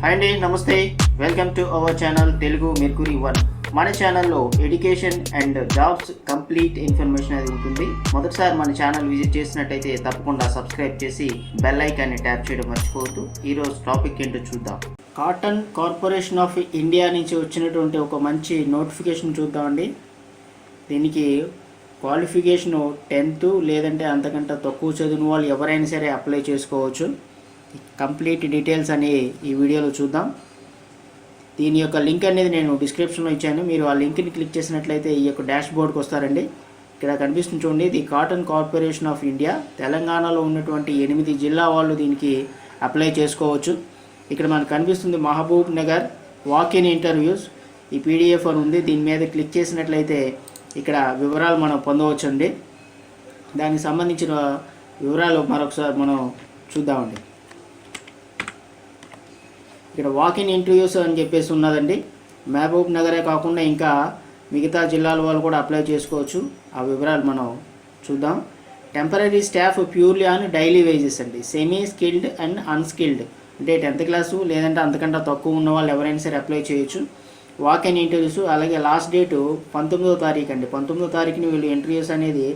Hi అండి, నమస్తే. Welcome to our channel Telugu mercury 1. మన ఛానల్లో education and jobs complete information అనేది ఉంటుంది. మొదటిసారి మన ఛానల్ విజిట్ చేసినట్టయితే తప్పకుండా సబ్స్క్రైబ్ చేసి బెల్ ఐకాన్ని ట్యాప్ చేయడం మర్చిపోవద్దు. ఈరోజు టాపిక్ ఏంటో చూద్దాం. కాటన్ కార్పొరేషన్ ఆఫ్ ఇండియా నుంచి వచ్చినటువంటి ఒక మంచి నోటిఫికేషన్ చూద్దామండి. దీనికి క్వాలిఫికేషను 10th లేదంటే అంతకంటే తక్కువ చదివిన వాళ్ళు ఎవరైనా సరే అప్లై చేసుకోవచ్చు. కంప్లీట్ డీటెయిల్స్ అని ఈ వీడియోలో చూద్దాం. దీని యొక్క లింక్ అనేది నేను డిస్క్రిప్షన్లో ఇచ్చాను. మీరు ఆ లింక్ని క్లిక్ చేసినట్లయితే ఈ యొక్క డాష్ బోర్డ్కి వస్తారండి. ఇక్కడ కనిపిస్తుంది చూడండి, the cotton corporation of India. తెలంగాణలో ఉన్నటువంటి 8 జిల్లా వాళ్ళు దీనికి అప్లై చేసుకోవచ్చు. ఇక్కడ మనకు కనిపిస్తుంది మహబూబ్ నగర్ వాక్-ఇన్ ఇంటర్వ్యూస్. ఈ పీడిఎఫ్ అని ఉంది. దీని మీద క్లిక్ చేసినట్లయితే ఇక్కడ వివరాలు మనం పొందవచ్చండి. దానికి సంబంధించిన వివరాలు మరొకసారి మనం చూద్దామండి. ఇక్కడ వాక్-ఇన్ ఇంటర్వ్యూస్ అని చెప్పేసి ఉన్నదండి. మహబూబ్ నగరే కాకుండా ఇంకా మిగతా జిల్లాల వాళ్ళు కూడా అప్లై చేసుకోవచ్చు. ఆ వివరాలు మనం చూద్దాం. Temporary staff purely on daily wages అండి. సెమీ స్కిల్డ్ అండ్ అన్స్కిల్డ్ అంటే 10th క్లాసు లేదంటే అంతకంటే తక్కువ ఉన్న వాళ్ళు ఎవరైనా సరే అప్లై చేయొచ్చు. Walk-in interviews. అలాగే లాస్ట్ డేటు 19వ తారీఖు అండి. 19వ తారీఖుని వీళ్ళు ఇంటర్వ్యూస్ అనేది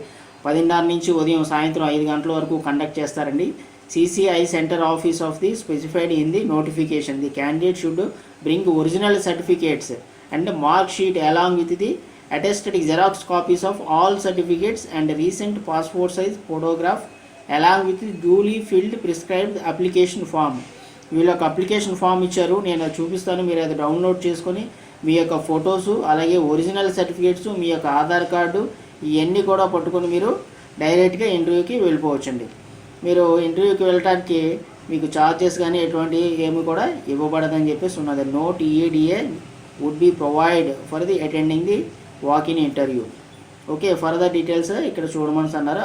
10:30 నుంచి ఉదయం సాయంత్రం 5 గంటల వరకు కండక్ట్ చేస్తారండి. CCI center office of the specified in the notification. The candidate should bring original certificates and mark sheet along with the attested xerox copies of all certificates and recent passport size photograph along with the duly filled prescribed application form. వీళ్ళ ఒక application form ఇచ్చారు, నేను అది చూపిస్తాను. మీరు అది download చేసుకొని మీ యొక్క ఫొటోసు అలాగే ఒరిజినల్ సర్టిఫికేట్స్ మీ యొక్క ఆధార్ కార్డు ఇవన్నీ కూడా పట్టుకొని మీరు డైరెక్ట్గా ఇంటర్వ్యూకి వెళ్ళిపోవచ్చండి. మీరు ఇంటర్వ్యూకి వెళ్ళటానికి మీకు ఛార్జెస్ కానీ ఎటువంటి ఏమి కూడా ఇవ్వబడదని చెప్పేసి ఉన్నది. No TADA would be provide for the attending the walk in interview. Okay, further details ఇక్కడ చూడమని అన్నారు.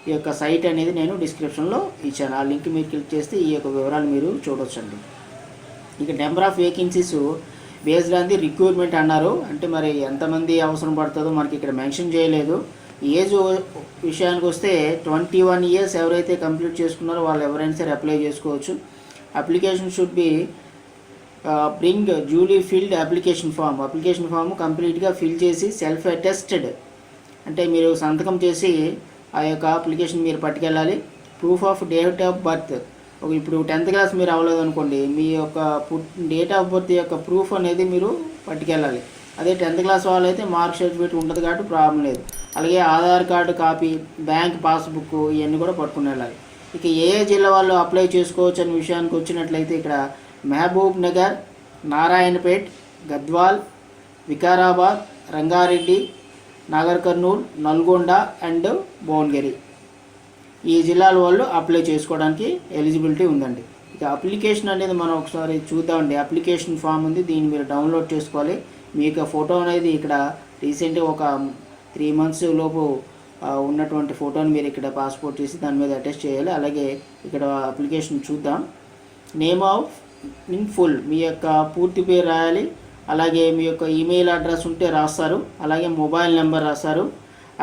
ఈ యొక్క సైట్ అనేది నేను డిస్క్రిప్షన్లో ఇచ్చాను. ఆ లింక్ మీరు క్లిక్ చేస్తే ఈ యొక్క వివరాలు మీరు చూడవచ్చండి. ఇక number of vacancies based on the recruitment అన్నారు. అంటే మరి ఎంతమంది అవసరం పడుతుందో మనకి ఇక్కడ మెన్షన్ చేయలేదు. ఏజ్ విషయానికి వస్తే 21 years ఎవరైతే కంప్లీట్ చేసుకున్నారో వాళ్ళు ఎవరైనా సరే అప్లై చేసుకోవచ్చు. Application should be bring duly filled application form కంప్లీట్గా ఫిల్ చేసి సెల్ఫ్ అటెస్టెడ్ అంటే మీరు సంతకం చేసి ఆ యొక్క అప్లికేషన్ మీరు పట్టుకెళ్ళాలి. Proof of date of birth. ఇప్పుడు 10th క్లాస్ మీరు అవ్వలేదు అనుకోండి, మీ యొక్క డేట్ ఆఫ్ బర్త్ యొక్క ప్రూఫ్ అనేది మీరు పట్టుకెళ్ళాలి. అదే 10th క్లాస్ వాళ్ళైతే మార్క్ సర్టిఫికేట్ ఉంటుంది కాబట్టి ప్రాబ్లం లేదు. అలాగే Aadhaar card copy, bank passbook ఇవన్నీ కూడా పట్టుకుని వెళ్ళాలి. ఇక ఏ జిల్లా వాళ్ళు అప్లై చేసుకోవచ్చు అనే విషయానికి వచ్చినట్లయితే ఇక్కడ మహబూబ్ నగర్, నారాయణపేట్, గద్వాల్, వికారాబాద్, రంగారెడ్డి, నాగర్ కర్నూల్, నల్గొండ అండ్ భువనగిరి ఈ జిల్లాల వాళ్ళు అప్లై చేసుకోవడానికి ఎలిజిబిలిటీ ఉందండి. ఇక అప్లికేషన్ అనేది మనం ఒకసారి చూద్దామండి. అప్లికేషన్ ఫామ్ ఉంది, దీన్ని మీరు డౌన్లోడ్ చేసుకోవాలి. మీ యొక్క ఫోటో అనేది ఇక్కడ రీసెంట్గా ఒక 3 months లోపు ఉన్నటువంటి ఫోటోని మీరు ఇక్కడ పాస్పోర్ట్ తీసి దాని మీద అటాచ్ చేయాలి. అలాగే ఇక్కడ అప్లికేషన్ చూద్దాం. నేమ్ ఆఫ్ ఇన్ ఫుల్ మీ యొక్క పూర్తి పేరు రాయాలి. అలాగే మీ యొక్క ఈమెయిల్ అడ్రస్ ఉంటే రాస్తారు. అలాగే మొబైల్ నెంబర్ రాస్తారు.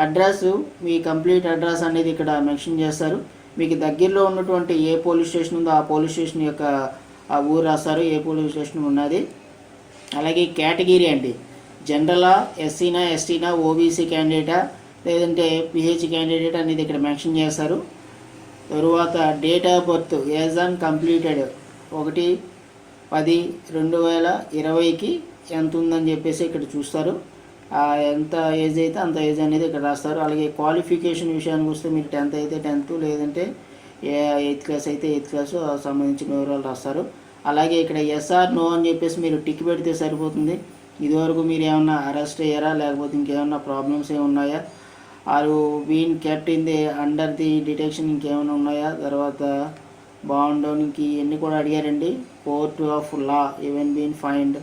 అడ్రస్ మీ కంప్లీట్ అడ్రస్ అనేది ఇక్కడ మెన్షన్ చేస్తారు. మీకు దగ్గరలో ఉన్నటువంటి ఏ పోలీస్ స్టేషన్ ఉందో ఆ పోలీస్ స్టేషన్ యొక్క ఆ ఊరు రాస్తారు, ఏ పోలీస్ స్టేషన్ ఉన్నది. అలాగే కేటగిరీ అండి, జనరలా, SCనా, STనా, OBC క్యాండిడేటా లేదంటే PH క్యాండిడేట్ అనేది ఇక్కడ మెన్షన్ చేస్తారు. తరువాత date of birth as on completed 1/10/2020కి ఎంత ఉందని చెప్పేసి ఇక్కడ చూస్తారు. ఎంత ఏజ్ అయితే అంత ఏజ్ అనేది ఇక్కడ రాస్తారు. అలాగే క్వాలిఫికేషన్ విషయానికి వస్తే మీరు 10th అయితే 10th లేదంటే 8th క్లాస్ అయితే 8th క్లాసు సంబంధించిన వివరాలు రాస్తారు. అలాగే ఇక్కడ SR నో అని చెప్పేసి మీరు టిక్ పెడితే సరిపోతుంది. ఇదివరకు మీరు ఏమన్నా అరెస్ట్ అయ్యారా లేకపోతే ఇంకేమన్నా ప్రాబ్లమ్స్ ఏమున్నాయా, are been kept in the under the detection ఇంకేమైనా ఉన్నాయా, తర్వాత బాండోనికి ఇవన్నీ కూడా అడిగారండి. Court of law even been find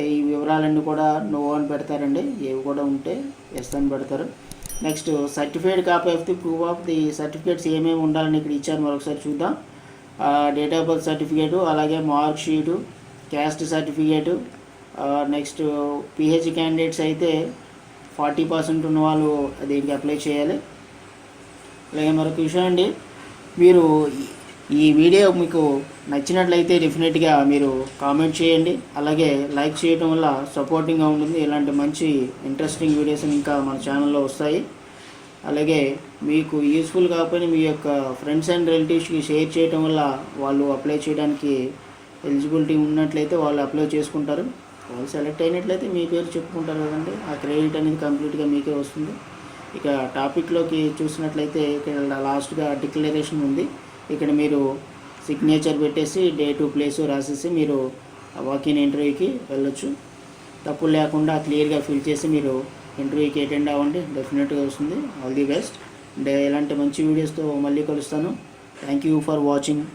ఈ వివరాలన్నీ కూడా నో అని పెడతారండి. ఏవి కూడా ఉంటే ఎస్ అని పెడతారు. Next certified copy of the proof of the certificates ఏమేమి ఉండాలని ఇక్కడ ఇచ్చారు. మరొకసారి చూద్దాం. డేట్ ఆఫ్ బర్త్ సర్టిఫికేటు, అలాగే mark sheet, caste certificate. Next PH candidates అయితే 40% ఉన్న వాళ్ళు దీనికి అప్లై చేయాలి. అలాగే మరొక విషయం అండి, మీరు ఈ వీడియో మీకు నచ్చినట్లయితే డెఫినెట్గా మీరు కామెంట్ చేయండి, అలాగే లైక్ చేయడం వల్ల సపోర్టింగ్గా ఉంటుంది. ఇలాంటి మంచి ఇంట్రెస్టింగ్ వీడియోస్ ఇంకా మన ఛానల్లో వస్తాయి. అలాగే మీకు యూస్ఫుల్ కాకపోయినా మీ యొక్క ఫ్రెండ్స్ అండ్ రిలేటివ్స్కి షేర్ చేయడం వల్ల వాళ్ళు అప్లై చేయడానికి ఎలిజిబిలిటీ ఉన్నట్లయితే వాళ్ళు అప్లై చేసుకుంటారు. వాళ్ళు సెలెక్ట్ అయినట్లయితే మీ పేరు చెప్పుకుంటారు కదండి, ఆ క్రెడిట్ అనేది కంప్లీట్గా మీకే వస్తుంది. ఇక టాపిక్లోకి చూసినట్లయితే ఇక్కడ లాస్ట్గా డిక్లరేషన్ ఉంది. ఇక్కడ మీరు సిగ్నేచర్ పెట్టేసి డేటు ప్లేసు రాసేసి మీరు వాకిన్ ఇంటర్వ్యూకి వెళ్ళొచ్చు. తప్పులు లేకుండా క్లియర్గా ఫిల్ చేసి మీరు ఇంటర్వ్యూకి అటెండ్ అవ్వండి, డెఫినెట్గా వస్తుంది. All the best. ఇలాంటి మంచి వీడియోస్తో మళ్ళీ కలుస్తాను. Thank you for watching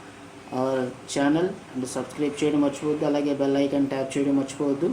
our channel and subscribe చేయడం మర్చిపోవద్దు, అలాగే బెల్ ఐకాన్ ట్యాప్ చేయడం మర్చిపోవద్దు.